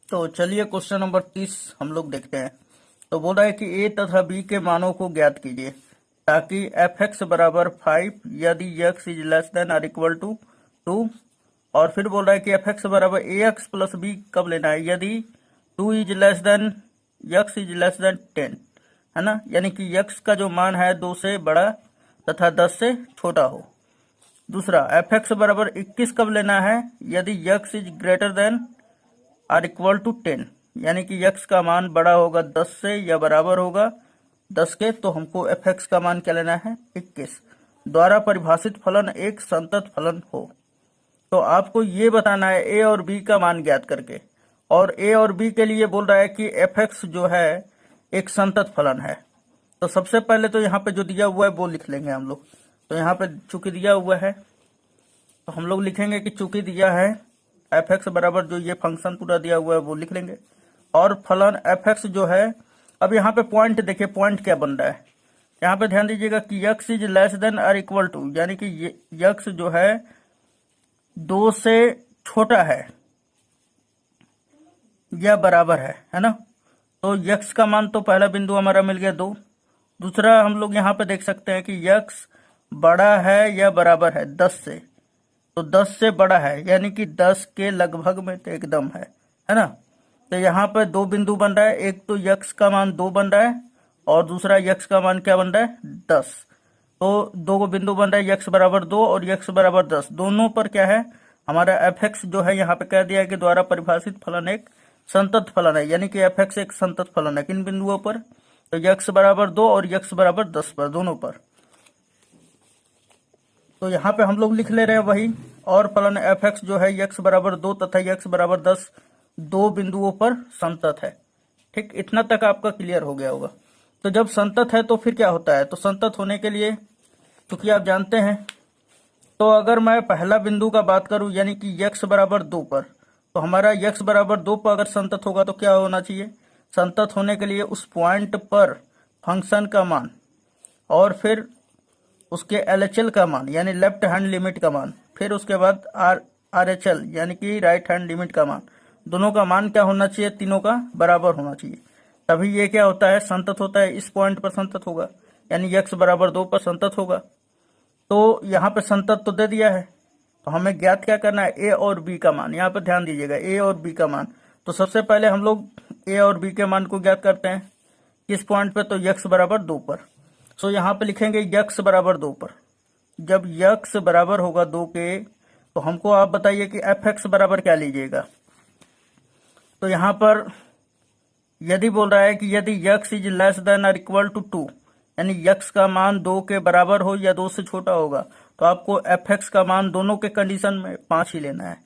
तो चलिए question number 30 हम लोग देखते हैं। तो बोल रहा है कि ए तथा बी के मानों को ज्ञात कीजिए ताकि एफ एक्स बराबर 5 यदि एक्स इज लेस देन और इक्वल टू 2। और फिर बोल रहा है कि एफ एक्स बराबर ए एक्स प्लस बी कब लेना है, यदि 2 is less than x is less than 10, है ना, यानी कि एक्स का जो मान है 2 से बड़ा तथा 10 से छोटा हो। दूसरा, एफ एक्स बराबर 21 कब लेना है, यदि x is greater than or equal to 10, यानी कि x का मान बड़ा होगा 10 से या बराबर होगा 10 के, तो हमको एफ एक्स का मान क्या लेना है 21 द्वारा परिभाषित फलन एक संतत फलन हो। तो आपको ये बताना है ए और बी का मान ज्ञात करके, और ए और बी के लिए बोल रहा है कि एफ एक्स जो है एक संतत फलन है। तो सबसे पहले तो यहाँ पे जो दिया हुआ है वो लिख लेंगे हम लोग। तो यहाँ पे चूंकि दिया हुआ है तो हम लोग लिखेंगे कि चूंकि दिया है एफ एक्स बराबर जो ये फंक्शन पूरा दिया हुआ है वो लिख लेंगे, और फलन एफ एक्स जो है, अब यहाँ पे पॉइंट देखिए पॉइंट क्या बन रहा है। यहाँ पे ध्यान दीजिएगा कि x इज लेस देन और इक्वल टू, यानी कि x जो है 2 से छोटा है या बराबर है ना। तो x का मान तो पहला बिंदु हमारा मिल गया 2। दूसरा हम लोग यहाँ पे देख सकते हैं कि x बड़ा है या बराबर है 10 से, तो 10 से बड़ा है यानी कि 10 के लगभग में तो एकदम है ना। तो यहाँ पे 2 बिंदु बन रहा है, एक तो x का मान 2 बन रहा है और दूसरा x का मान क्या बन रहा है 10। तो 2 बिंदु बन रहा है, x बराबर 2 और x बराबर 10, दोनों पर क्या है हमारा एफ एक्स जो है यहाँ पे कह दिया है कि द्वारा परिभाषित फलन एक संतत फलन है, यानी कि एफ एक्स एक संतत फलन है किन बिंदुओं पर, तो x बराबर 2 और x बराबर 10 पर, दोनों पर। तो यहाँ पे हम लोग लिख ले रहे हैं वही, और फलन एफ एक्स जो है x बराबर 2 तथा x बराबर 10 दो बिंदुओं पर संतत है। ठीक, इतना तक आपका क्लियर हो गया होगा। तो जब संतत है तो फिर क्या होता है, तो संतत होने के लिए क्योंकि आप जानते हैं, तो अगर मैं पहला बिंदु का बात करूं यानी कि x बराबर 2 पर, तो हमारा x बराबर 2 पर अगर संतत होगा तो क्या होना चाहिए, संतत होने के लिए उस पॉइंट पर फंक्शन का मान और फिर उसके LHL का मान यानी लेफ्ट हैंड लिमिट का मान, फिर उसके बाद RHL यानी कि राइट हैंड लिमिट का मान, दोनों का मान क्या होना चाहिए, तीनों का बराबर होना चाहिए, तभी ये क्या होता है संतत होता है। इस पॉइंट पर संतत होगा यानी x बराबर 2 पर संतत होगा। तो यहाँ पे संतत तो दे दिया है, तो हमें ज्ञात क्या करना है ए और बी का मान। यहाँ पर ध्यान दीजिएगा ए और बी का मान, तो सबसे पहले हम लोग ए और बी के मान को ज्ञात करते हैं किस पॉइंट पे, तो x बराबर 2 पर। सो यहाँ पे लिखेंगे x बराबर 2 पर। जब x बराबर होगा 2 के, तो हमको आप बताइए कि एफ एक्स बराबर क्या लीजिएगा। तो यहाँ पर यदि बोल रहा है कि यदि x इज लेस देन और इक्वल टू 2, यानी x का मान 2 के बराबर हो या 2 से छोटा होगा, तो आपको एफ एक्स का मान दोनों के कंडीशन में 5 ही लेना है।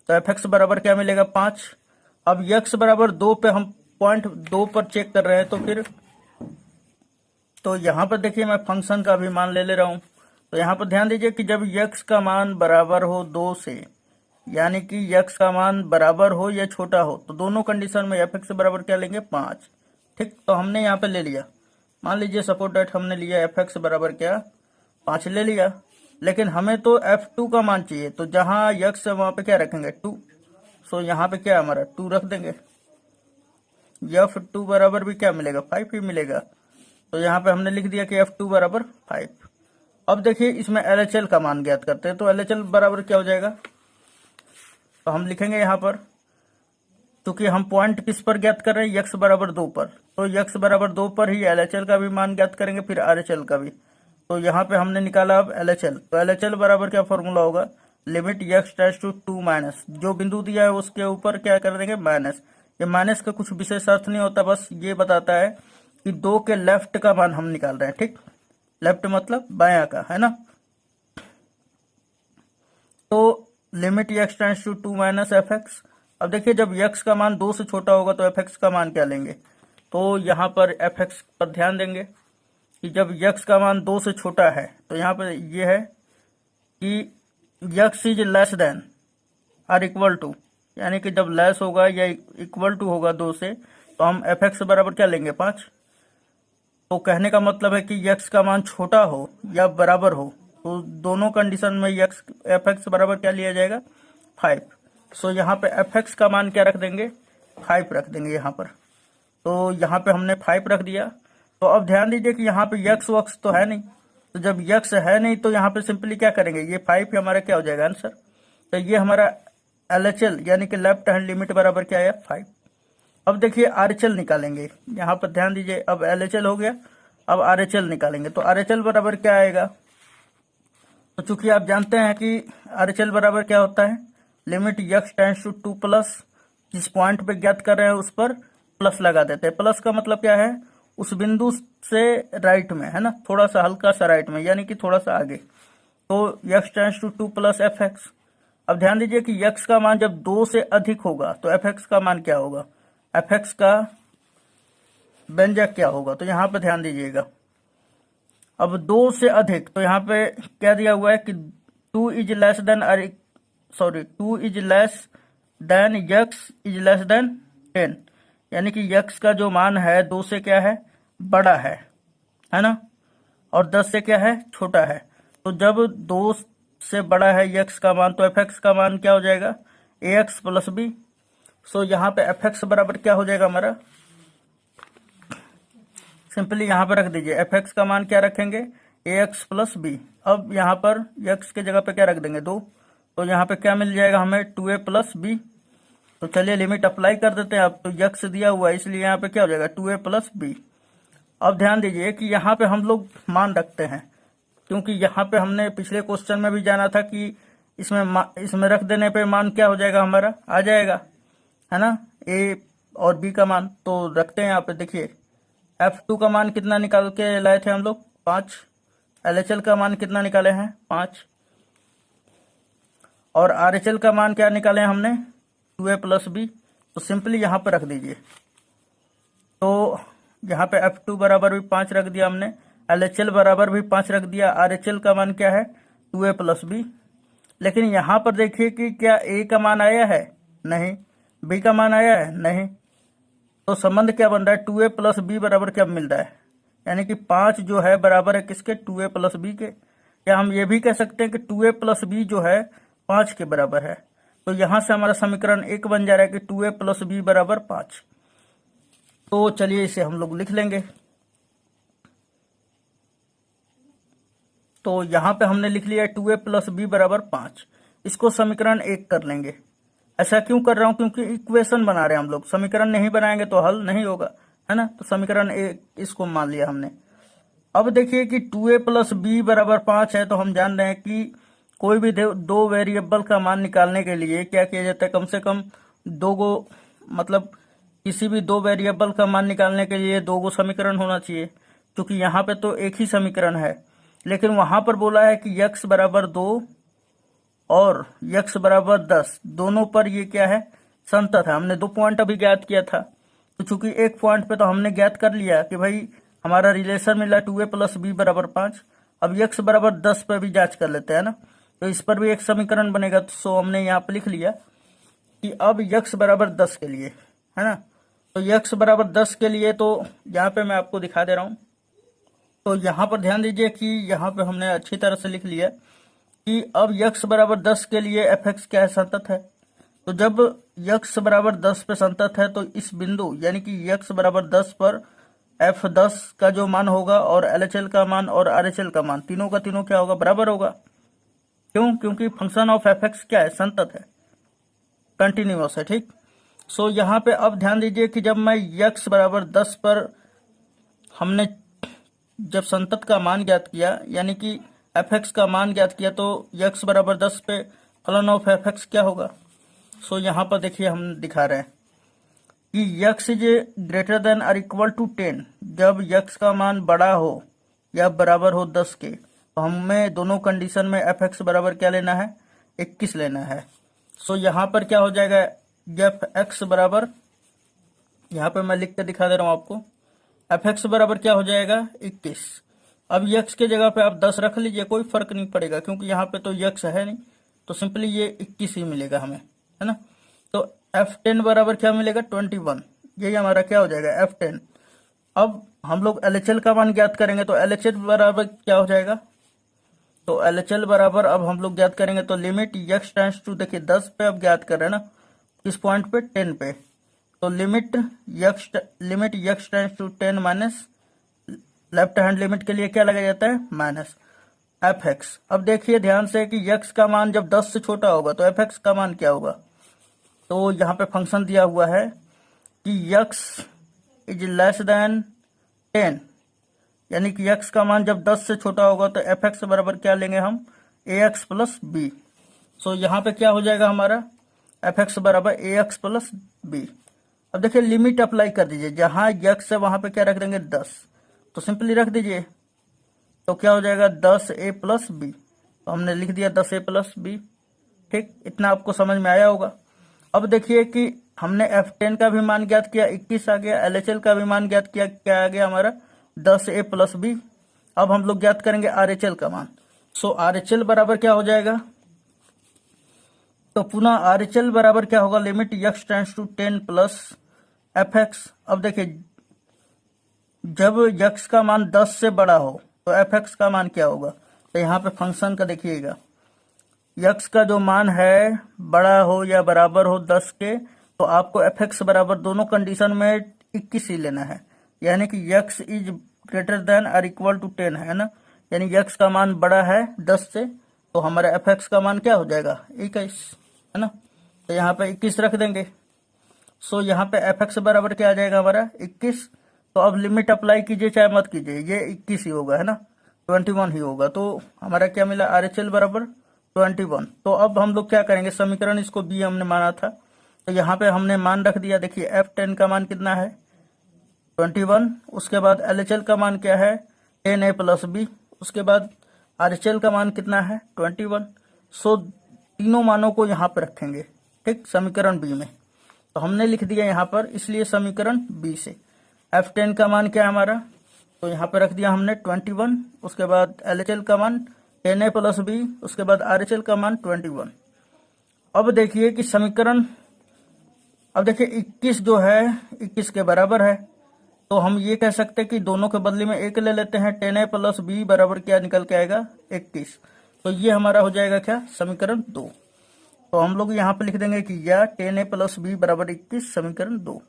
तो एफ एक्स बराबर क्या मिलेगा 5। अब x बराबर 2 पे हम पॉइंट 2 पर चेक कर रहे हैं, तो फिर तो यहाँ पर देखिए मैं फंक्शन का भी मान ले रहा हूँ। तो यहाँ पर ध्यान दीजिए कि जब x का मान बराबर हो 2 से, यानी कि x का मान बराबर हो या छोटा हो, तो दोनों कंडीशन में एफ एक्स बराबर क्या लेंगे 5। ठीक, तो हमने यहाँ पे ले लिया, मान लीजिए सपोज दैट हमने लिया एफ एक्स बराबर क्या 5 ले लिया, लेकिन हमें तो f2 का मान चाहिए, तो जहाँ x है वहाँ पे क्या रखेंगे 2। सो यहाँ पे क्या हमारा 2 रख देंगे, f2 बराबर भी क्या मिलेगा 5 ही मिलेगा। तो यहाँ पे हमने लिख दिया कि f2 बराबर 5। अब देखिए इसमें LHL का मान ज्ञात करते हैं, तो LHL बराबर क्या हो जाएगा, तो हम लिखेंगे यहाँ पर, क्योंकि हम पॉइंट किस पर ज्ञात कर रहे हैं x बराबर 2 पर, तो x बराबर 2 पर ही LHL का भी मान ज्ञात करेंगे, फिर RHL का भी। तो यहाँ पे हमने निकाला अब LHL, तो LHL बराबर क्या फॉर्मूला होगा, limit x tends to 2 minus, जो बिंदु दिया है उसके ऊपर क्या कर देंगे माइनस। ये माइनस का कुछ विशेष अर्थ नहीं होता, बस ये बताता है कि 2 के लेफ्ट का मान हम निकाल रहे हैं। ठीक, लेफ्ट मतलब बाया का, है ना। तो limit x tends to 2 minus f x. अब देखिए जब x का मान 2 से छोटा होगा तो एफ एक्स का मान क्या लेंगे, तो यहाँ पर एफ एक्स पर ध्यान देंगे कि जब x का मान 2 से छोटा है, तो यहाँ पर ये है कि x इज लेस देन और इक्वल टू, यानी कि जब लेस होगा या इक्वल टू होगा 2 से, तो हम एफ एक्स बराबर क्या लेंगे 5। तो कहने का मतलब है कि x का मान छोटा हो या बराबर हो, तो दोनों कंडीशन में एफ एक्स बराबर क्या लिया जाएगा 5। सो यहाँ पे एफ एक्स का मान क्या रख देंगे 5 रख देंगे यहाँ पर। तो यहाँ पे हमने 5 रख दिया। तो अब ध्यान दीजिए कि यहाँ पे यक्स वक्स तो है नहीं, तो जब यक्स है नहीं तो यहाँ पे सिंपली क्या करेंगे, ये 5 ही हमारा क्या हो जाएगा आंसर। तो ये हमारा LHL यानी कि लेफ्ट हैंड लिमिट बराबर क्या है 5। अब देखिए RHL निकालेंगे, यहाँ पर ध्यान दीजिए, अब LHL हो गया, अब RHL निकालेंगे। तो RHL बराबर क्या आएगा, तो चूंकि आप जानते हैं कि RHL बराबर क्या होता है, limit x tends to 2 plus, जिस पॉइंट पे ज्ञात कर रहे हैं उस पर प्लस लगा देते हैं। प्लस का मतलब क्या है, उस बिंदु से राइट में, है ना, थोड़ा सा हल्का सा राइट में, यानी कि थोड़ा सा आगे। तो x tends to 2 plus fx। अब ध्यान दीजिए कि यक्स का मान जब 2 से अधिक होगा तो fx का मान क्या होगा, fx का व्यंजक क्या होगा। तो यहाँ पे ध्यान दीजिएगा, अब 2 से अधिक, तो यहाँ पे क्या दिया हुआ है कि 2 is less than x is less than 10, यानी कि यक्स का जो मान है 2 से क्या है, बड़ा है ना, और 10 से क्या है, छोटा है। तो जब 2 से बड़ा है यक्स का मान तो fx का मान क्या हो जाएगा, ax प्लस बी। सो यहाँ पे fx बराबर क्या हो जाएगा हमारा, सिंपली यहाँ पर रख दीजिए, fx का मान क्या रखेंगे, ax प्लस बी। अब यहाँ पर x के जगह पे क्या रख देंगे 2, तो यहाँ पे क्या मिल जाएगा हमें 2a प्लस बी। तो चलिए लिमिट अप्लाई कर देते हैं। अब तो यक्स दिया हुआ है इसलिए यहाँ पे क्या हो जाएगा 2a प्लस बी। अब ध्यान दीजिए कि यहाँ पे हम लोग मान रखते हैं, क्योंकि यहाँ पे हमने पिछले क्वेश्चन में भी जाना था कि इसमें रख देने पे मान क्या हो जाएगा हमारा, आ जाएगा, है ना, a और b का मान। तो रखते हैं यहाँ पे, देखिए f2 का मान कितना निकाल के लाए थे हम लोग, 5। LHL का मान कितना निकाले हैं, 5। और RHL का मान क्या निकाले हैं हमने, 2a प्लस बी। तो सिंपली यहाँ पर रख दीजिए। तो यहाँ पे f2 बराबर भी 5 रख दिया हमने, LHL बराबर भी 5 रख दिया, RHL का मान क्या है 2a प्लस बी। लेकिन यहाँ पर देखिए कि क्या a का मान आया है, नहीं, b का मान आया है, नहीं। तो संबंध क्या बन रहा है, 2a प्लस बी बराबर क्या मिल रहा है, यानी कि 5 जो है बराबर है किसके, 2a प्लस बी के। या हम ये भी कह सकते हैं कि 2a प्लस बी जो है 5 के बराबर है। तो यहां से हमारा समीकरण 1 बन जा रहा है कि 2a प्लस बी बराबर 5। तो चलिए इसे हम लोग लिख लेंगे। तो यहां पे हमने लिख लिया 2a प्लस बी बराबर 5। इसको समीकरण 1 कर लेंगे। ऐसा क्यों कर रहा हूं, क्योंकि इक्वेशन बना रहे हैं हम लोग, समीकरण नहीं बनाएंगे तो हल नहीं होगा, है ना। तो समीकरण 1 इसको मान लिया हमने। अब देखिए कि 2a प्लस बी बराबर 5 है, तो हम जान रहे हैं कि कोई भी दो वेरिएबल का मान निकालने के लिए क्या किया जाता है, कम से कम मतलब किसी भी 2 वेरिएबल का मान निकालने के लिए 2 समीकरण होना चाहिए। क्योंकि यहाँ पे तो एक ही समीकरण है, लेकिन वहां पर बोला है कि यक्स बराबर 2 और यक्स बराबर 10 दोनों पर ये क्या है, संतत है। हमने 2 पॉइंट अभी ज्ञात किया था, तो चूंकि एक पॉइंट पे तो हमने ज्ञात कर लिया कि भाई हमारा रिलेशन मिला 2a प्लस बी बराबर 5। अब यक्स बराबर 10 पर भी जांच कर लेते हैं ना, तो इस पर भी एक समीकरण बनेगा। तो सो हमने यहाँ पे लिख लिया कि अब यक्स बराबर 10 के लिए, है ना, तो यक्स बराबर 10 के लिए, तो यहाँ पे मैं आपको दिखा दे रहा हूँ। तो यहाँ पर ध्यान दीजिए कि यहाँ पे हमने अच्छी तरह से लिख लिया कि अब यक्स बराबर 10 के लिए fx क्या है, संतत है। तो जब यक्स बराबर 10 पे संतत है तो इस बिंदु यानी कि यक्स बराबर 10 पर f10 का जो मान होगा और LHL का मान और RHL का मान तीनों का तीनों क्या होगा, बराबर होगा। क्यों, क्योंकि फंक्शन ऑफ fx क्या है, संतत है, कंटिन्यूअस है, ठीक। सो यहाँ पे अब ध्यान दीजिए कि जब मैं यक्स बराबर 10 पर हमने जब संतत का मान ज्ञात किया, यानी कि fx का मान ज्ञात किया, तो यक्स बराबर 10 पे फलन ऑफ fx क्या होगा। सो यहाँ पर देखिए हम दिखा रहे हैं कि यक्स इज ग्रेटर देन और इक्वल टू 10। जब यक्स का मान बड़ा हो या बराबर हो 10 के, तो हमें दोनों कंडीशन में fx बराबर क्या लेना है, 21 लेना है। सो यहाँ पर क्या हो जाएगा, जब x बराबर, यहाँ पे मैं लिख के दिखा दे रहा हूँ आपको, fx बराबर क्या हो जाएगा 21। अब यक्स के जगह पे आप 10 रख लीजिए, कोई फर्क नहीं पड़ेगा, क्योंकि यहाँ पे तो यक्स है नहीं, तो सिंपली ये 21 ही मिलेगा हमें, है ना। तो f10 बराबर क्या मिलेगा 21, यही हमारा क्या हो जाएगा f10। अब हम लोग LHL का मान ज्ञात करेंगे, तो LHL बराबर क्या हो जाएगा, तो LHL बराबर अब हम लोग ज्ञात करेंगे तो लिमिट यक्स टेंड्स टू, देखिए 10 पे अब ज्ञात कर रहे हैं ना, किस पॉइंट पे, 10 पे। तो limit x tends to 10 minus left hand limit के लिए क्या लगाया जाता है, माइनस एफ एक्स। अब देखिए ध्यान से कि यक्स का मान जब 10 से छोटा होगा तो एफ एक्स का मान क्या होगा। तो यहाँ पे फंक्शन दिया हुआ है कि यक्स इज लेस देन 10, यानी कि यक्स का मान जब 10 से छोटा होगा तो एफ एक्स बराबर क्या लेंगे हम, ए एक्स प्लस बी। सो यहाँ पे क्या हो जाएगा हमारा, एफ एक्स बराबर ए एक्स प्लस बी। अब देखिए लिमिट अप्लाई कर दीजिए, जहां यक्स है वहां पे क्या रख देंगे 10, तो सिंपली रख दीजिए, तो क्या हो जाएगा 10a प्लस बी। तो हमने लिख दिया 10a प्लस बी। ठीक, इतना आपको समझ में आया होगा। अब देखिए कि हमने F10 का भी मान ज्ञात किया, 21 आ गया, LHL का भी मान ज्ञात किया, क्या आ गया हमारा 10a प्लस बी। अब हम लोग ज्ञात करेंगे RHL का मान। सो RHL बराबर क्या हो जाएगा, तो पुनः RHL बराबर क्या होगा, limit x tends to 10 plus f x. अब देखिए जब यक्स का मान 10 से बड़ा हो तो एफ एक्स का मान क्या होगा। तो यहाँ पे फंक्शन का देखिएगा, यक्स का जो मान है बड़ा हो या बराबर हो 10 के, तो आपको एफ एक्स बराबर दोनों कंडीशन में 21 ही लेना है, यानी कि यक्स इज ग्रेटर देन और इक्वल टू 10 है ना, यानी यक्स का मान बड़ा है 10 से, तो हमारा एफ एक्स का मान क्या हो जाएगा 21 है ना। तो यहाँ पे 21 रख देंगे। सो यहाँ पे एफ एक्स बराबर क्या आ जाएगा हमारा 21। तो अब लिमिट अप्लाई कीजिए चाहे मत कीजिए, ये 21 ही होगा है ना, 21 ही होगा। तो हमारा क्या मिला, RHL बराबर 21। तो अब हम लोग क्या करेंगे, समीकरण इसको बी हमने माना था, तो यहाँ पे हमने मान रख दिया। देखिए F10 का मान कितना है 21, उसके बाद LHL का मान क्या है 10a प्लस बी, उसके बाद RHL का मान कितना है 21। सो तीनों मानों को यहाँ पे रखेंगे, ठीक, समीकरण बी में। तो हमने लिख दिया यहाँ पर, इसलिए समीकरण बी से F10 का मान क्या है हमारा, तो यहाँ पे रख दिया हमने 21, उसके बाद LHL का मान 10a प्लस बी, उसके बाद RHL का मान 21। अब देखिए कि समीकरण, अब देखिए 21 जो है 21 के बराबर है, तो हम ये कह सकते हैं कि दोनों के बदले में एक ले लेते हैं, 10a प्लस बी बराबर क्या निकल के आएगा 21। तो ये हमारा हो जाएगा क्या, समीकरण 2। तो हम लोग यहाँ पे लिख देंगे कि या 10a प्लस बी बराबर 21, समीकरण 2।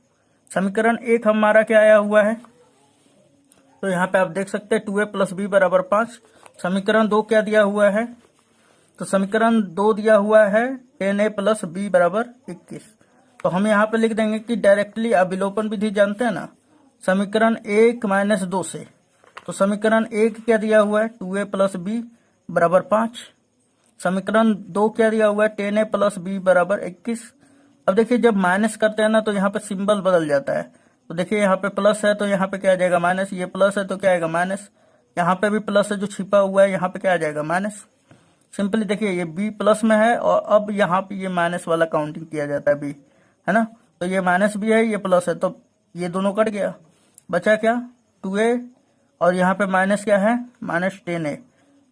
समीकरण 1 हमारा क्या आया हुआ है, तो यहाँ पे आप देख सकते हैं 2a प्लस बी बराबर 5। समीकरण 2 क्या दिया हुआ है, तो समीकरण 2 दिया हुआ है 10a प्लस बी बराबर 21। तो हम यहाँ पे लिख देंगे कि डायरेक्टली अविलोपन विधि जानते हैं ना, समीकरण 1 माइनस 2 से। तो समीकरण 1 क्या दिया हुआ है 2a प्लस बी बराबर 5, समीकरण 2 क्या दिया हुआ है 10a प्लस बी बराबर 21। अब देखिए जब माइनस करते हैं ना तो यहाँ पे सिंबल बदल जाता है, तो देखिए यहाँ पे प्लस है तो यहाँ पे क्या आ जाएगा माइनस, ये प्लस है तो क्या आएगा माइनस, यहाँ पे भी प्लस है जो छिपा हुआ है, यहाँ पे क्या आ जाएगा माइनस। सिंपली देखिए ये बी प्लस में है और अब यहाँ पे ये माइनस वाला काउंटिंग किया जाता है बी, है ना। तो ये माइनस भी है, ये प्लस है, तो ये दोनों कट गया, बचा क्या 2a, और यहाँ पे माइनस क्या है माइनस 10a।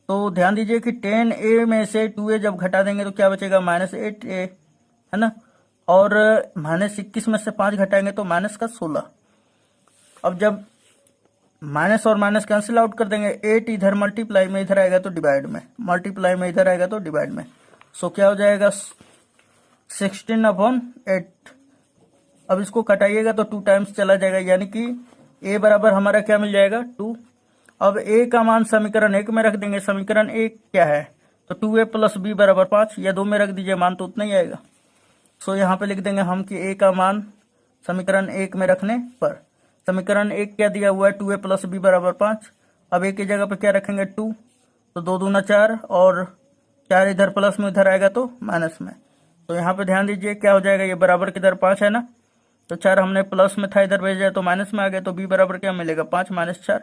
तो ध्यान दीजिए कि 10a में से 2a जब घटा देंगे तो क्या बचेगा माइनस 8a, है ना, और माइनस 21 में से 5 घटाएंगे तो माइनस का 16। अब जब माइनस और माइनस कैंसिल आउट कर देंगे, 8 इधर मल्टीप्लाई में इधर आएगा तो डिवाइड में, मल्टीप्लाई में इधर आएगा तो डिवाइड में। सो क्या हो जाएगा 16/8। अब इसको कटाइएगा तो 2 टाइम्स चला जाएगा, यानी कि a बराबर हमारा क्या मिल जाएगा 2। अब a का मान समीकरण 1 में रख देंगे, समीकरण 1 क्या है तो 2a प्लस बी बराबर 5, या 2 में रख दीजिए, मान तो उतना ही आएगा। सो यहाँ पे लिख देंगे हम कि a का मान समीकरण 1 में रखने पर, समीकरण 1 क्या दिया हुआ है 2a प्लस बी बराबर 5। अब a की जगह पे क्या रखेंगे 2, तो 2 दूना 4, और 4 इधर प्लस में इधर आएगा तो माइनस में। तो यहाँ पे ध्यान दीजिए क्या हो जाएगा, ये बराबर किधर 5 है ना, तो 4 हमने प्लस में था इधर भेजा तो माइनस में आ गया, तो b बराबर क्या मिलेगा 5 माइनस 4,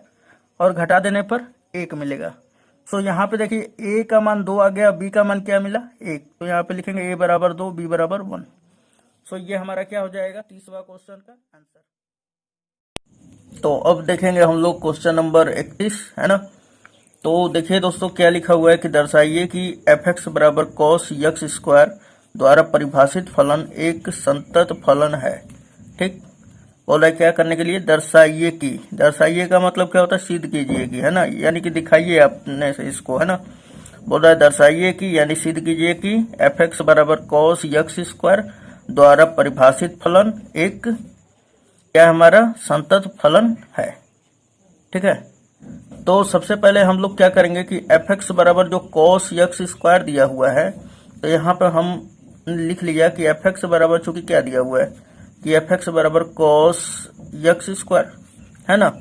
और घटा देने पर 1 मिलेगा। सो यहाँ पे देखिए a का मान 2 आ गया, b का मान क्या मिला 1, तो यहाँ पे लिखेंगे a बराबर 2 b बराबर 1। सो ये हमारा क्या हो जाएगा 30वां क्वेश्चन का आंसर। तो अब देखेंगे हम लोग क्वेश्चन नंबर 31, है ना। तो देखिए दोस्तों क्या लिखा हुआ है कि दर्शाइए कि एफ एक्स बराबर कॉस यक्स स्क्वायर द्वारा परिभाषित फलन एक संतत फलन है। ठीक, बोला क्या करने के लिए, दर्शाइए कि, दर्शाइए का मतलब क्या होता है सिद्ध कीजिए कि, है ना, यानी कि दिखाइए आपने से इसको, है ना। बोला है दर्शाइए कि यानी सिद्ध कीजिए कि एफ एक्स बराबर कॉस यक्स स्क्वायर द्वारा परिभाषित फलन एक क्या हमारा संतत फलन है। ठीक है, तो सबसे पहले हम लोग क्या करेंगे कि एफ एक्स बराबर जो कॉस यक्स स्क्वायर दिया हुआ है, तो यहाँ पर हम लिख लिया कि एफ एक्स बराबर चूंकि क्या दिया हुआ है कि एफ एक्स बराबर कॉस यक्स स्क्वायर है ना।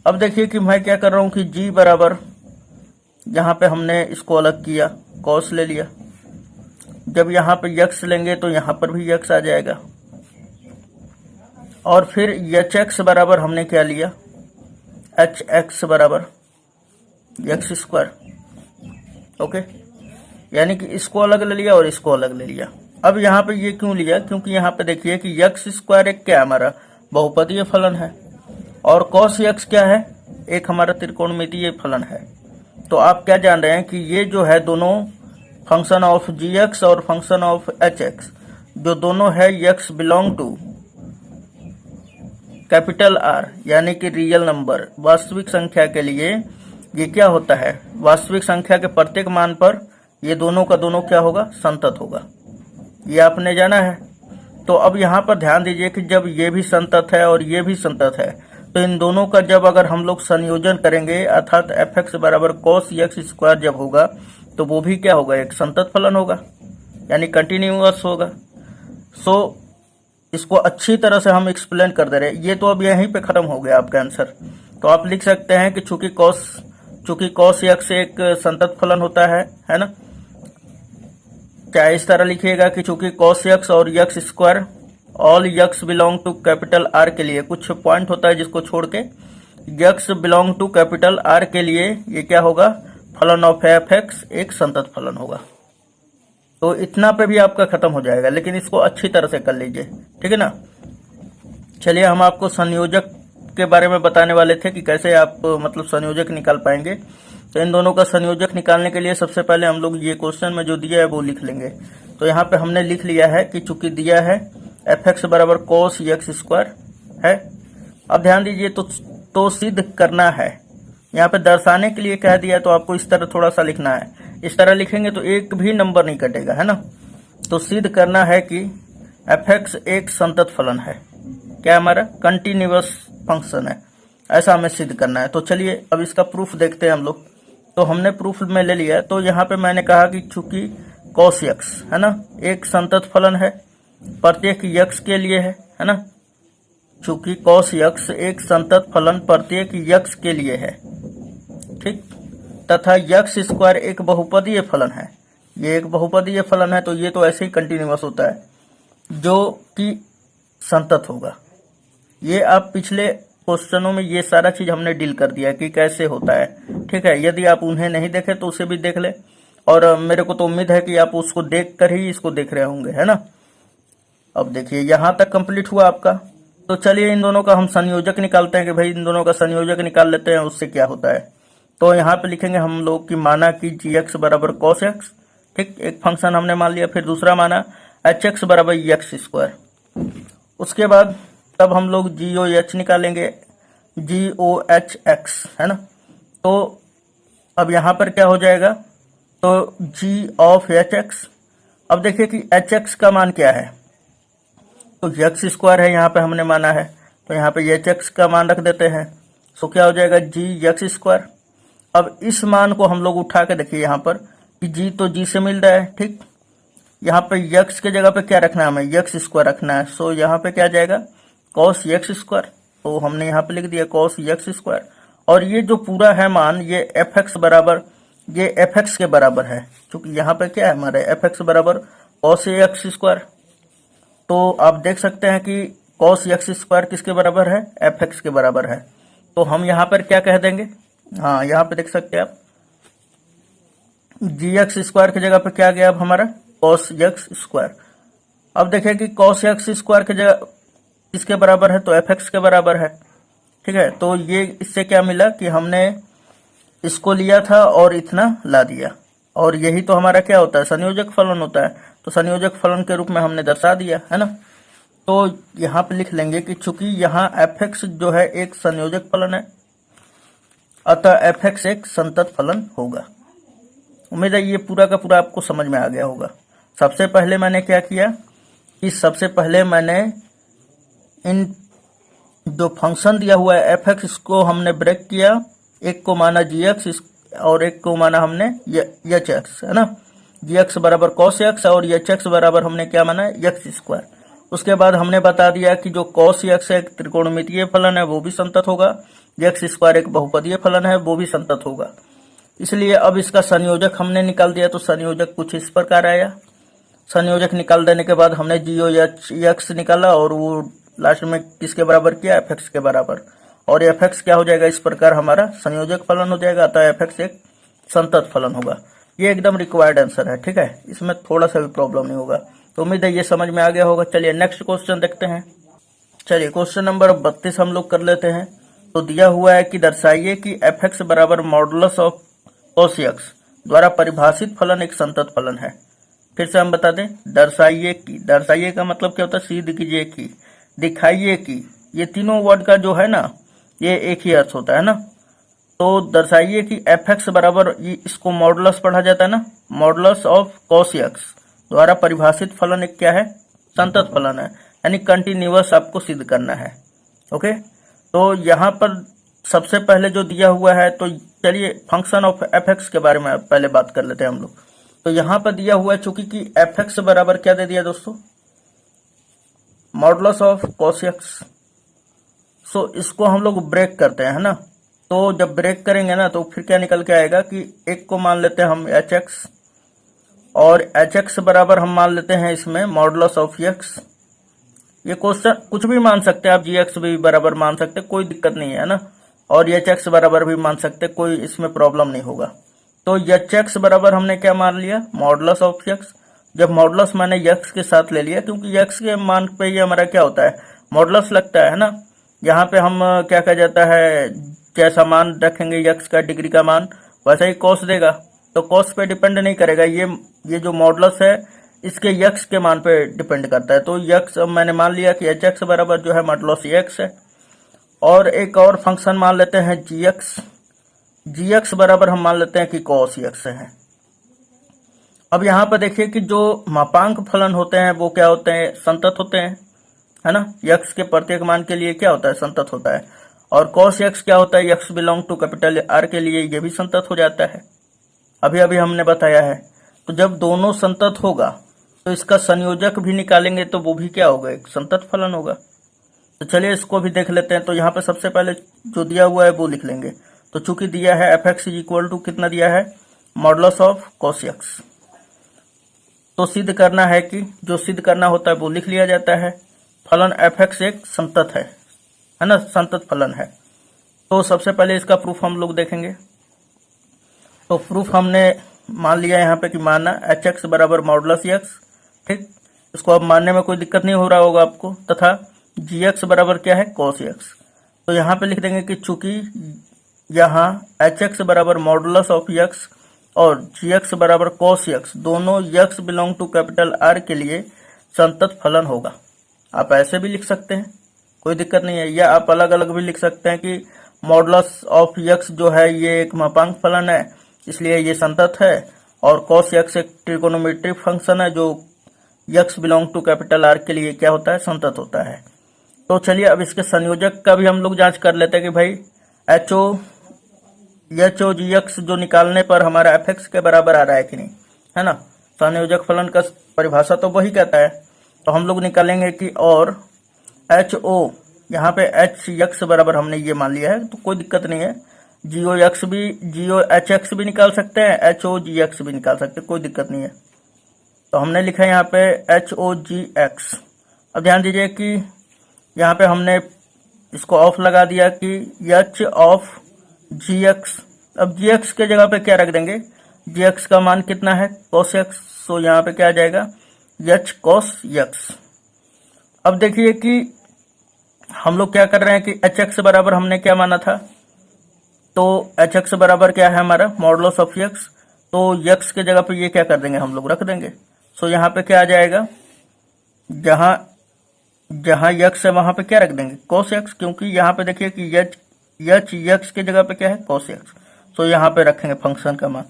अब देखिए कि मैं क्या कर रहा हूँ कि जी बराबर यहाँ पे हमने इसको अलग किया, कॉस ले लिया। जब यहाँ पे यक्स लेंगे तो यहाँ पर भी यक्स आ जाएगा, और फिर एच एक्स बराबर हमने क्या लिया, एच एक्स बराबर यक्स स्क्वायर। ओके, यानी कि इसको अलग ले लिया और इसको अलग ले लिया। अब यहाँ पे ये क्यों लिया, क्योंकि यहाँ पे देखिए कि यक्स स्क्वायर एक क्या हमारा बहुपदीय फलन है, और कॉस यक्स क्या है, एक हमारा त्रिकोणमितीय फलन है। तो आप क्या जान रहे हैं कि ये जो है दोनों फंक्शन ऑफ जी एक्स और फंक्शन ऑफ एच एक्स जो दोनों है x belong to capital R यानी कि रियल नंबर, वास्तविक संख्या के लिए ये क्या होता है, वास्तविक संख्या के प्रत्येक मान पर ये दोनों का दोनों क्या होगा, संतत होगा। ये आपने जाना है। तो अब यहाँ पर ध्यान दीजिए कि जब ये भी संतत है और ये भी संतत है, तो इन दोनों का जब अगर हम लोग संयोजन करेंगे अर्थात एफ एक्स बराबर कॉस यक्स स्क्वायर जब होगा, तो वो भी क्या होगा, एक संतत फलन होगा, यानी कंटिन्यूअस होगा। सो इसको अच्छी तरह से हम एक्सप्लेन कर दे रहे हैं। ये तो अब यहीं पे खत्म हो गया आपका आंसर। तो आप लिख सकते हैं कि चूंकि कॉस यक्स एक संतत फलन होता है ना। क्या इस तरह लिखिएगा कि चूंकि कॉस यक्स और x square all x belong to capital R के लिए कुछ पॉइंट होता है जिसको छोड़ के x belong to capital R के लिए ये क्या होगा, फलन ऑफ एफ एक्स एक संतत फलन होगा। तो इतना पे भी आपका खत्म हो जाएगा, लेकिन इसको अच्छी तरह से कर लीजिए, ठीक है ना। चलिए हम आपको संयोजक के बारे में बताने वाले थे कि कैसे आप मतलब संयोजक निकाल पाएंगे। तो इन दोनों का संयोजक निकालने के लिए सबसे पहले हम लोग ये क्वेश्चन में जो दिया है वो लिख लेंगे। तो यहाँ पे हमने लिख लिया है कि चूंकि दिया है एफ एक्स बराबर कॉस यक्स स्क्वायर है। अब ध्यान दीजिए तो सिद्ध करना है, यहाँ पे दर्शाने के लिए कह दिया, तो आपको इस तरह थोड़ा सा लिखना है। इस तरह लिखेंगे तो एक भी नंबर नहीं कटेगा, है ना। तो सिद्ध करना है कि एफ एक्स एक संतत फलन है, क्या हमारा कंटिन्यूअस फंक्शन है, ऐसा हमें सिद्ध करना है। तो चलिए अब इसका प्रूफ देखते हैं हम लोग। तो हमने प्रूफ में ले लिया। तो यहाँ पे मैंने कहा कि चूंकि कॉस यक्स है ना एक संतत फलन है, प्रत्येक यक्स के लिए है ना। चूंकि कॉस यक्स एक संतत फलन प्रत्येक यक्स के लिए है, ठीक, तथा यक्स स्क्वायर एक बहुपदीय फलन है। ये एक बहुपदीय फलन है, तो ये तो ऐसे ही कंटिन्यूअस होता है जो कि संतत होगा। ये आप पिछले क्वेश्चनों में ये सारा चीज हमने डील कर दिया कि कैसे होता है, ठीक है। यदि आप उन्हें नहीं देखे तो उसे भी देख ले, और मेरे को तो उम्मीद है कि आप उसको देख कर ही इसको देख रहे होंगे, है ना। अब देखिए यहां तक कंप्लीट हुआ आपका। तो चलिए इन दोनों का हम संयोजक निकालते हैं कि भाई इन दोनों का संयोजक निकाल लेते हैं, उससे क्या होता है। तो यहाँ पे लिखेंगे हम लोग कि माना कि जी एक्स बराबर कॉस एक्स, ठीक, एक फंक्शन हमने मान लिया। फिर दूसरा माना एच एक्स बराबर यक्स स्क्वायर। उसके बाद तब हम लोग जी ओ एच निकालेंगे, जी ओ एच एक्स, है ना। तो अब यहाँ पर क्या हो जाएगा, तो जी ऑफ एच एक्स। अब देखिए कि एच एक्स का मान क्या है, तो यक्स स्क्वायर है, यहाँ पे हमने माना है, तो यहाँ पे एच एक्स का मान रख देते हैं। सो क्या हो जाएगा, जी यक्स स्क्वायर। अब इस मान को हम लोग उठा के देखिए यहाँ पर कि जी तो जी से मिल रहा है, ठीक। यहाँ पे यक्स के जगह पे क्या रखना है, हमें यक्स स्क्वायर रखना है। सो यहाँ पे क्या जाएगा, कॉस यक्स स्क्वायर। तो हमने यहाँ पे लिख दिया कॉस यक्स स्क्वायर। और ये जो पूरा है मान, ये एफ एक्स बराबर, ये एफ एक्स के बराबर है, क्योंकि यहाँ पे क्या है हमारे एफ एक्स बराबर कॉस एक्स स्क्वायर। तो आप देख सकते हैं कि कॉस एक्स स्क्वायर किसके बराबर है, एफ एक्स के बराबर है। तो हम यहाँ पर क्या कह देंगे, हाँ यहाँ पे देख सकते हैं आप, जी एक्स स्क्वायर की जगह पे क्या गया अब हमारा, कॉस एक्स स्क्वायर। अब देखिए कि कॉस एक्स स्क्वायर की जगह किसके बराबर है, तो एफ एक्स के बराबर है, ठीक है। तो ये इससे क्या मिला कि हमने इसको लिया था और इतना ला दिया, और यही तो हमारा क्या होता है, संयोजक फलन होता है। तो संयोजक फलन के रूप में हमने दर्शा दिया, है ना। तो यहाँ पे लिख लेंगे कि चूंकि यहाँ एफ एक्स जो है एक संयोजक फलन है, अतः एफ एक्स एक संतत फलन होगा। उम्मीद है ये पूरा का पूरा आपको समझ में आ गया होगा। सबसे पहले मैंने क्या किया कि सबसे पहले मैंने इन जो फंक्शन दिया हुआ है एफ एक्स, इसको हमने ब्रेक किया, एक को माना जी एक्स और एक को माना हमने एच एक्स, है ना। जी एक्स बराबर कॉस एक्स और एच एक्स बराबर हमने क्या माना, एक्स स्क्वायर। उसके बाद हमने बता दिया कि जो कॉस एक्स एक त्रिकोणमितीय फलन है वो भी संतत होगा, एक्स स्क्वायर एक बहुपदीय फलन है वो भी संतत होगा। इसलिए अब इसका संयोजक हमने निकाल दिया, तो संयोजक कुछ इस प्रकार आया। संयोजक निकाल देने के बाद हमने जी ओ एच एक्स निकाला और वो लास्ट में किसके बराबर किया, एफ एक्स के बराबर, और एफ एक्स क्या हो जाएगा, इस प्रकार हमारा संयोजक फलन हो जाएगा, अतः एफ एक्स एक संतत फलन होगा। ये एकदम रिक्वायर्ड आंसर है, ठीक है, इसमें थोड़ा सा भी प्रॉब्लम नहीं होगा। तो उम्मीद है ये समझ में आ गया होगा। चलिए नेक्स्ट क्वेश्चन देखते हैं। चलिए क्वेश्चन नंबर 32 हम लोग कर लेते हैं। तो दिया हुआ है कि दर्शाइए कि एफ एक्स बराबर मॉडुलस ऑफ कॉस एक्स द्वारा परिभाषित फलन एक संतत फलन है। फिर से हम बता दें, दर्शाइए कि, दर्शाइए का मतलब क्या होता है, सिद्ध कीजिए कि, दिखाइए कि, ये तीनों वर्ड का जो है ना ये एक ही अर्थ होता है ना। तो दर्शाइए कि एफ एक्स बराबर, इसको मॉडुलस पढ़ा जाता है ना, मॉडुलस ऑफ कॉस एक्स द्वारा परिभाषित फलन एक क्या है, संतत फलन है, यानी कंटिन्यूअस आपको सिद्ध करना है। ओके, तो यहाँ पर सबसे पहले जो दिया हुआ है, तो चलिए फंक्शन ऑफ एफ एक्स के बारे में पहले बात कर लेते हैं हम लोग। तो यहाँ पर दिया हुआ है चूंकि कि एफ एक्स बराबर क्या दे दिया दोस्तों, मॉडुलस ऑफ कॉस एक्स। सो इसको हम लोग ब्रेक करते हैं, है ना। तो जब ब्रेक करेंगे ना तो फिर क्या निकल के आएगा कि एक को मान लेते हैं हम एच एक्स और एच एक्स बराबर हम मान लेते हैं इसमें मॉडुलस ऑफ एक्स। ये क्वेश्चन कुछ भी मान सकते हैं आप, जी एक्स भी बराबर मान सकते, कोई दिक्कत नहीं है ना, और एच एक्स बराबर भी मान सकते, कोई इसमें प्रॉब्लम नहीं होगा। तो एच एक्स बराबर हमने क्या मान लिया, मॉडुलस ऑफ एक्स। जब मॉडुलस मैंने एक्स के साथ ले लिया, क्योंकि एक्स के मान पे ही हमारा क्या होता है, मॉडुलस लगता है ना। यहाँ पे हम क्या कहा जाता है, जैसा मान रखेंगे एक्स का डिग्री का मान, वैसा ही कॉस देगा। तो कॉस पे डिपेंड नहीं करेगा, ये जो मॉडुलस है इसके एक्स के मान पे डिपेंड करता है। तो एक्स मैंने मान लिया कि एच एक्स बराबर जो है मॉडुलस एक्स है। और एक और फंक्शन मान लेते हैं जी एक्स। जी एक्स बराबर हम मान लेते हैं कि कॉस एक्स है। अब यहाँ पर देखिए कि जो मापांक फलन होते हैं वो क्या होते हैं, संतत होते हैं, है ना। एक्स के प्रत्येक मान के लिए क्या होता है, संतत होता है। और कॉस एक्स क्या होता है, x belong to capital R के लिए ये भी संतत हो जाता है, अभी अभी हमने बताया है। तो जब दोनों संतत होगा तो इसका संयोजक भी निकालेंगे तो वो भी क्या होगा, एक संतत फलन होगा। तो चलिए इसको भी देख लेते हैं। तो यहाँ पे सबसे पहले जो दिया हुआ है वो लिख लेंगे। तो चूंकि दिया है f x is equal to कितना दिया है, मॉडुलस ऑफ कॉस एक्स। तो सिद्ध करना है कि जो सिद्ध करना होता है वो लिख लिया जाता है। फलन एफ एक्स एक संतत है ना, संतत फलन है। तो सबसे पहले इसका प्रूफ हम लोग देखेंगे। तो प्रूफ हमने मान लिया यहाँ पे कि माना एच एक्स बराबर मॉडुलस एक्स, ठीक। इसको अब मानने में कोई दिक्कत नहीं हो रहा होगा आपको। तथा जी एक्स बराबर क्या है, कॉस एक्स। तो यहाँ पे लिख देंगे कि चूंकि यहाँ एच एक्स बराबर मॉडुलस ऑफ एक्स और जी एक्स बराबर कॉस एक्स, दोनों x belong to capital R के लिए संतत फलन होगा। आप ऐसे भी लिख सकते हैं, कोई दिक्कत नहीं है, या आप अलग अलग भी लिख सकते हैं कि मॉडुलस ऑफ एक्स जो है ये एक मापांक फलन है इसलिए ये संतत है, और कॉस एक्स एक ट्रिगोनोमेट्रिक फंक्शन है जो x belong to capital R के लिए क्या होता है, संतत होता है। तो चलिए अब इसके संयोजक का भी हम लोग जांच कर लेते हैं कि भाई एच ओ जी एक्स जो निकालने पर हमारा एफ एक्स के बराबर आ रहा है कि नहीं, है ना। संयोजक फलन का परिभाषा तो वही कहता है। तो हम लोग निकालेंगे कि और एच ओ, यहाँ पे एच एक्स बराबर हमने ये मान लिया है तो कोई दिक्कत नहीं है। जीओ एक्स भी, जीओ एच एक्स भी निकाल सकते हैं, एच ओ जी एक्स भी निकाल सकते हैं, कोई दिक्कत नहीं है। तो हमने लिखा है यहाँ पे एच ओ जी एक्स। अब ध्यान दीजिए कि यहाँ पे हमने इसको ऑफ लगा दिया कि एच ऑफ जी एक्स। अब जी एक्स के जगह पे क्या रख देंगे, जी एक्स का मान कितना है, कॉस एक्स। सो यहाँ पे क्या आ जाएगा, एच कॉस एक्स। अब देखिए कि हम लोग क्या कर रहे हैं कि एच एक्स बराबर हमने क्या माना था, तो एच एक्स बराबर क्या है हमारा, मॉडुलस ऑफ एक्स। तो एक्स के जगह पे ये क्या कर देंगे, हम लोग रख देंगे। सो यहाँ पे क्या आ जाएगा, जहां जहां एक्स है वहां पे क्या रख देंगे, कॉस एक्स, क्योंकि यहाँ पे देखिए कि एच एक्स के जगह पे क्या है, कॉस एक्स। तो यहाँ पे रखेंगे फंक्शन का मान।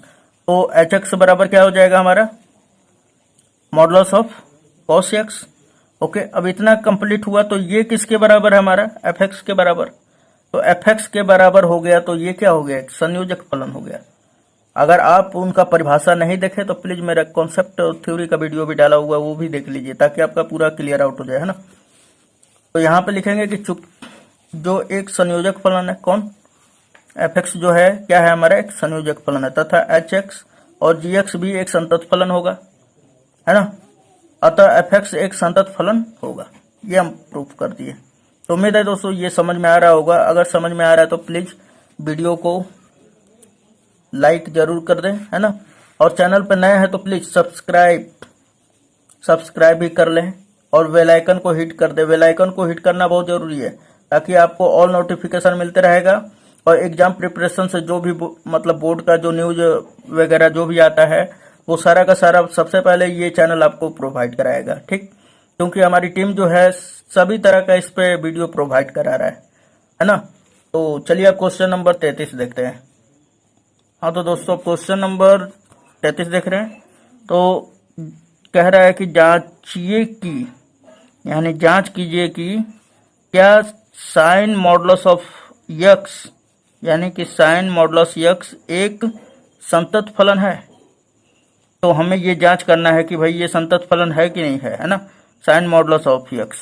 तो एच एक्स बराबर क्या हो जाएगा हमारा, modulus of cos x. Okay, अब इतना कंप्लीट हुआ तो ये किसके बराबर है हमारा, एफ एक्स के बराबर। तो एफ एक्स के बराबर हो गया तो ये क्या हो गया, एक संयोजक फलन हो गया। अगर आप उनका परिभाषा नहीं देखे तो प्लीज मेरा कॉन्सेप्ट और थ्योरी का वीडियो भी डाला हुआ है, वो भी देख लीजिए ताकि आपका पूरा क्लियर आउट हो जाए, है ना। तो यहाँ पे लिखेंगे कि जो एक संयोजक फलन है, कौन, एफ एक्स जो है क्या है हमारा, एक संयोजक फलन है, तथा एच एक्स और जी एक्स भी एक संतत फलन होगा, है ना। अतः एफ एक्स एक संतत फलन होगा, ये हम प्रूफ कर दिए। तो उम्मीद है दोस्तों ये समझ में आ रहा होगा। अगर समझ में आ रहा है तो प्लीज वीडियो को लाइक जरूर कर दें, है ना। और चैनल पर नए हैं तो प्लीज सब्सक्राइब भी कर लें और बेल आइकन को हिट कर दें। बेल आइकन को हिट करना बहुत जरूरी है ताकि आपको ऑल नोटिफिकेशन मिलते रहेगा और एग्जाम प्रिपरेशन से जो भी मतलब बोर्ड का जो न्यूज वगैरह जो भी आता है वो सारा का सारा सबसे पहले ये चैनल आपको प्रोवाइड कराएगा, ठीक। क्योंकि हमारी टीम जो है सभी तरह का इस पे वीडियो प्रोवाइड करा रहा है ना। तो चलिए अब क्वेश्चन नंबर 33 देखते हैं। हाँ तो दोस्तों क्वेश्चन नंबर 33 देख रहे हैं। तो कह रहा है कि जांचिए कि यानी जांच कीजिए कि क्या साइन मॉडुलस ऑफ यक्स यानी कि साइन मॉडुलस यक्स एक संतत फलन है। तो हमें ये जांच करना है कि भाई ये संतत फलन है कि नहीं है ना, साइन मॉडुलस ऑफ यक्स।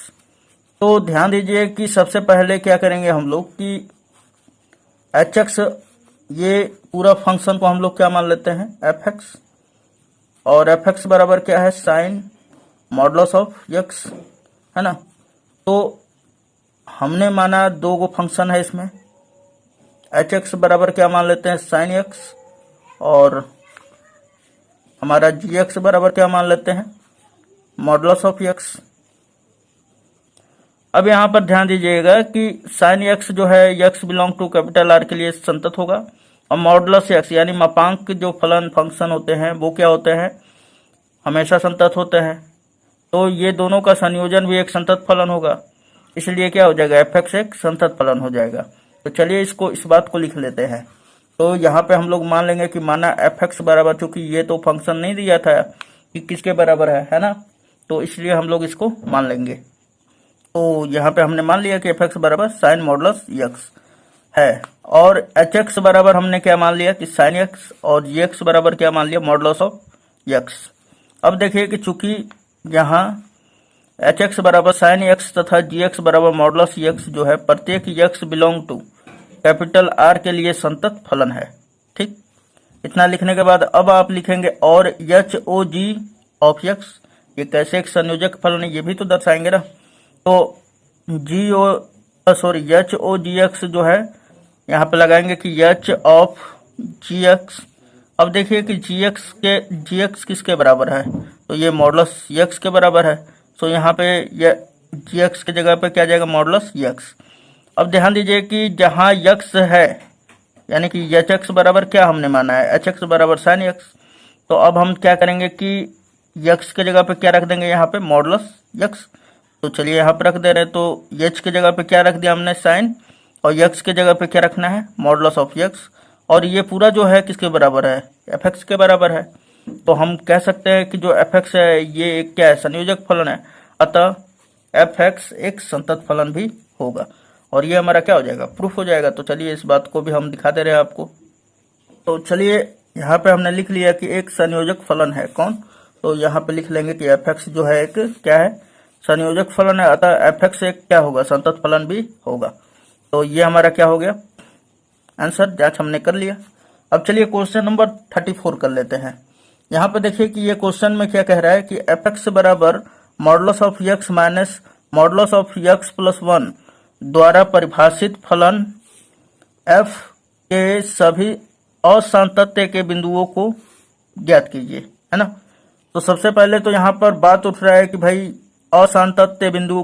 तो ध्यान दीजिए कि सबसे पहले क्या करेंगे हम लोग कि एच एक्स ये पूरा फंक्शन को हम लोग क्या मान लेते हैं, एफ एक्स, और एफ एक्स बराबर क्या है, साइन मॉडुलस ऑफ यक्स, है ना। तो हमने माना दो गो फंक्शन है इसमें, एच एक्स बराबर क्या मान लेते हैं, साइन एक्स, और हमारा जी एक्स बराबर क्या मान लेते हैं, मॉडुलस ऑफ एक्स। अब यहां पर ध्यान दीजिएगा कि साइन एक्स जो है x belong to capital R के लिए संतत होगा, और मॉडुलस एक्स यानी मापांक जो फलन फंक्शन होते हैं वो क्या होते हैं, हमेशा संतत होते हैं। तो ये दोनों का संयोजन भी एक संतत फलन होगा, इसलिए क्या हो जाएगा, एफ एक्स एक संतत फलन हो जाएगा। तो चलिए इस बात को लिख लेते हैं। तो यहाँ पे हम लोग मान लेंगे कि माना एफ एक्स बराबर, चूंकि ये तो फंक्शन नहीं दिया था कि किसके बराबर है ना, तो इसलिए हम लोग इसको मान लेंगे। तो यहाँ पे हमने मान लिया कि एफ एक्स बराबर साइन मॉडुलस एक्स है, और एच एक्स बराबर हमने क्या मान लिया कि साइन एक्स, और जी एक्स बराबर क्या मान लिया, मॉडुलस ऑफ एक्स। अब देखिए कि चूंकि यहाँ एच एक्स बराबर साइन एक्स तथा जी एक्स बराबर मॉडुलस एक्स जो है प्रत्येक x belong to capital R के लिए संतत फलन है, ठीक। इतना लिखने के बाद अब आप लिखेंगे और h o g of x, ये कैसे एक संयोजक फलन है ये भी तो दर्शाएंगे ना। तो एच ओ जी एक्स जो है यहाँ पे लगाएंगे कि एच ऑफ जी एक्स। अब देखिए कि जी एक्स किसके बराबर है, तो ये मॉडुलस एक्स के बराबर है। तो यहाँ पे ये जी एक्स की जगह पे क्या जाएगा, मॉडुलस एक्स। अब ध्यान दीजिए कि जहाँ एक्स है यानी कि एच एक्स बराबर क्या हमने माना है, एच एक्स बराबर साइन एक्स। तो अब हम क्या करेंगे कि एक्स के जगह पे क्या रख देंगे, यहाँ पे मॉडुलस एक्स। तो चलिए यहाँ पे रख दे रहे हैं। तो एच के जगह पे क्या रख दिया हमने, साइन, और एक्स के जगह पे क्या रखना है, मॉडुलस ऑफ एक्स। और ये पूरा जो है किसके बराबर है, एफ एक्स के बराबर है। तो हम कह सकते हैं कि जो एफ एक्स है ये एक क्या है, संयोजक फलन है। अतः एफ एक्स एक संतत फलन भी होगा, और ये हमारा क्या हो जाएगा, प्रूफ हो जाएगा। तो चलिए इस बात को भी हम दिखा दे रहे हैं आपको। तो चलिए यहाँ पे हमने लिख लिया कि एक संयोजक फलन है, कौन, तो यहाँ पे लिख लेंगे कि एफ एक्स जो है एक क्या है, संयोजक फलन है। अतः एफ एक्स एक क्या होगा, संतत फलन भी होगा। तो ये हमारा क्या हो गया आंसर, जांच हमने कर लिया। अब चलिए क्वेश्चन नंबर 34 कर लेते हैं। यहाँ पे देखिए कि ये क्वेश्चन में क्या कह रहा है कि एफ एक्स बराबर modulus of x minus modulus of x plus 1 द्वारा परिभाषित फलन एफ के सभी असांतत्य के बिंदुओं को ज्ञात कीजिए, है ना। तो सबसे पहले तो यहाँ पर बात उठ रहा है कि भाई असांतत्य बिंदु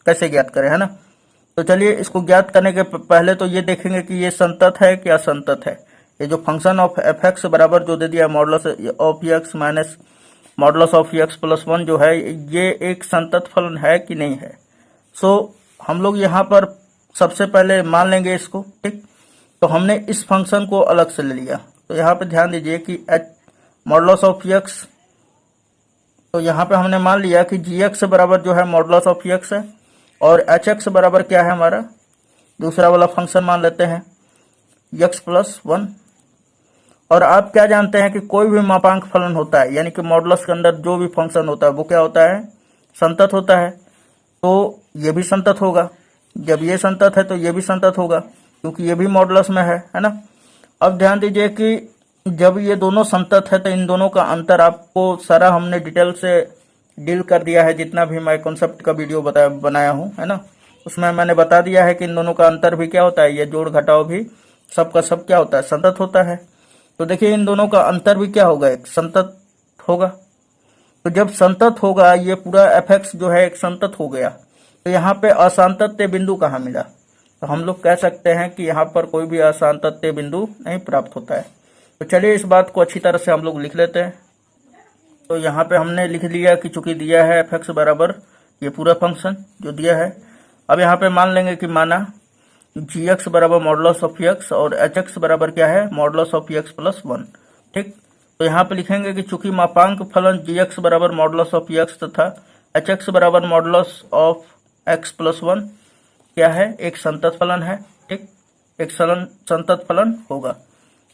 कैसे ज्ञात करें, है ना। तो चलिए इसको ज्ञात करने के पहले तो ये देखेंगे कि ये संतत है कि असंतत है। ये जो फंक्शन ऑफ एफ एक्स बराबर जो दे दिया modulus of x minus modulus of x plus 1 जो है ये एक संतत फलन है कि नहीं है। सो हम लोग यहाँ पर सबसे पहले मान लेंगे इसको, ठीक। तो हमने इस फंक्शन को अलग से ले लिया। तो यहाँ पे ध्यान दीजिए कि मॉडुलस ऑफ एक्स तो यहाँ पे हमने मान लिया कि जी एक्स बराबर जो है मॉडुलस ऑफ एक्स है, और एच एक्स बराबर क्या है हमारा दूसरा वाला फंक्शन मान लेते हैं x+1। और आप क्या जानते हैं कि कोई भी मापांक फलन होता है, यानी कि मॉडुलस के अंदर जो भी फंक्शन होता है वो क्या होता है, संतत होता है। तो ये भी संतत होगा, जब ये संतत है तो ये भी संतत होगा, क्योंकि ये भी मॉडुलस में है ना। अब ध्यान दीजिए कि जब ये दोनों संतत है तो इन दोनों का अंतर आपको सारा हमने डिटेल से डील कर दिया है, जितना भी मैं कॉन्सेप्ट का वीडियो बनाया हूँ, है ना, उसमें मैंने बता दिया है कि इन दोनों का अंतर भी क्या होता है, ये जोड़ घटाव भी सबका सब क्या होता है, संतत होता है। तो देखिए इन दोनों का अंतर भी क्या होगा, एक संतत होगा। तो जब संतत होगा, ये पूरा एफ जो है एक संतत हो गया, तो यहाँ पे असांतत्य बिंदु कहाँ मिला, तो हम लोग कह सकते हैं कि यहाँ पर कोई भी असांतत्य बिंदु नहीं प्राप्त होता है। तो चलिए इस बात को अच्छी तरह से हम लोग लिख लेते हैं। तो यहाँ पे हमने लिख लिया कि चूंकि दिया है एफ एक्स बराबर ये पूरा फंक्शन जो दिया है। अब यहाँ पे मान लेंगे कि माना जी एक्स बराबर मॉडुलस ऑफ एक्स और एच एक्स बराबर क्या है, मॉडुलस ऑफ x+1। ठीक, तो यहाँ पे लिखेंगे कि चूंकि मापांक फलन जी एक्स बराबर मॉडुलस ऑफ एक्स तथा एच एक्स बराबर मॉडुलस ऑफ x+1 क्या है, एक संतत फलन है। ठीक, एक संतत फलन होगा,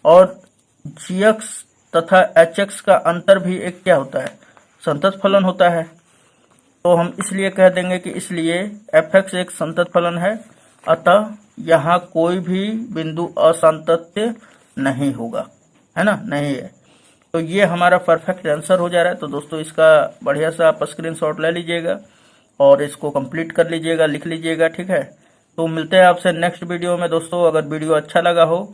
और जी एक्स तथा एच एक्स का अंतर भी एक क्या होता है, संतत फलन होता है। तो हम इसलिए कह देंगे कि इसलिए एफ एक्स एक संतत फलन है, अतः यहाँ कोई भी बिंदु असांतत्य नहीं होगा, है ना, नहीं है। तो ये हमारा परफेक्ट आंसर हो जा रहा है। तो दोस्तों इसका बढ़िया सा आप स्क्रीनशॉट ले लीजिएगा और इसको कंप्लीट कर लीजिएगा, लिख लीजिएगा। ठीक है, तो मिलते हैं आपसे नेक्स्ट वीडियो में। दोस्तों अगर वीडियो अच्छा लगा हो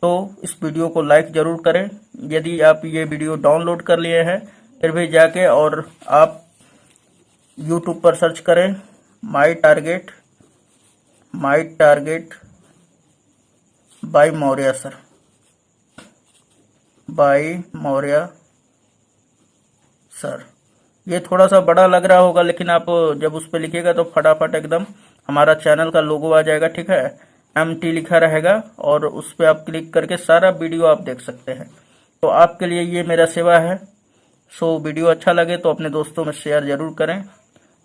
तो इस वीडियो को लाइक जरूर करें। यदि आप ये वीडियो डाउनलोड कर लिए हैं फिर भी जाके और आप यूट्यूब पर सर्च करें my target by Maurya sir, by Maurya sir. ये थोड़ा सा बड़ा लग रहा होगा, लेकिन आप जब उस पर लिखिएगा तो फटाफट एकदम हमारा चैनल का लोगो आ जाएगा। ठीक है, MT लिखा रहेगा और उस पर आप क्लिक करके सारा वीडियो आप देख सकते हैं। तो आपके लिए ये मेरा सेवा है। सो वीडियो अच्छा लगे तो अपने दोस्तों में शेयर जरूर करें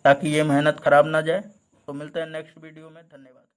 ताकि ये मेहनत खराब ना जाए। तो मिलते हैं नेक्स्ट वीडियो में, धन्यवाद।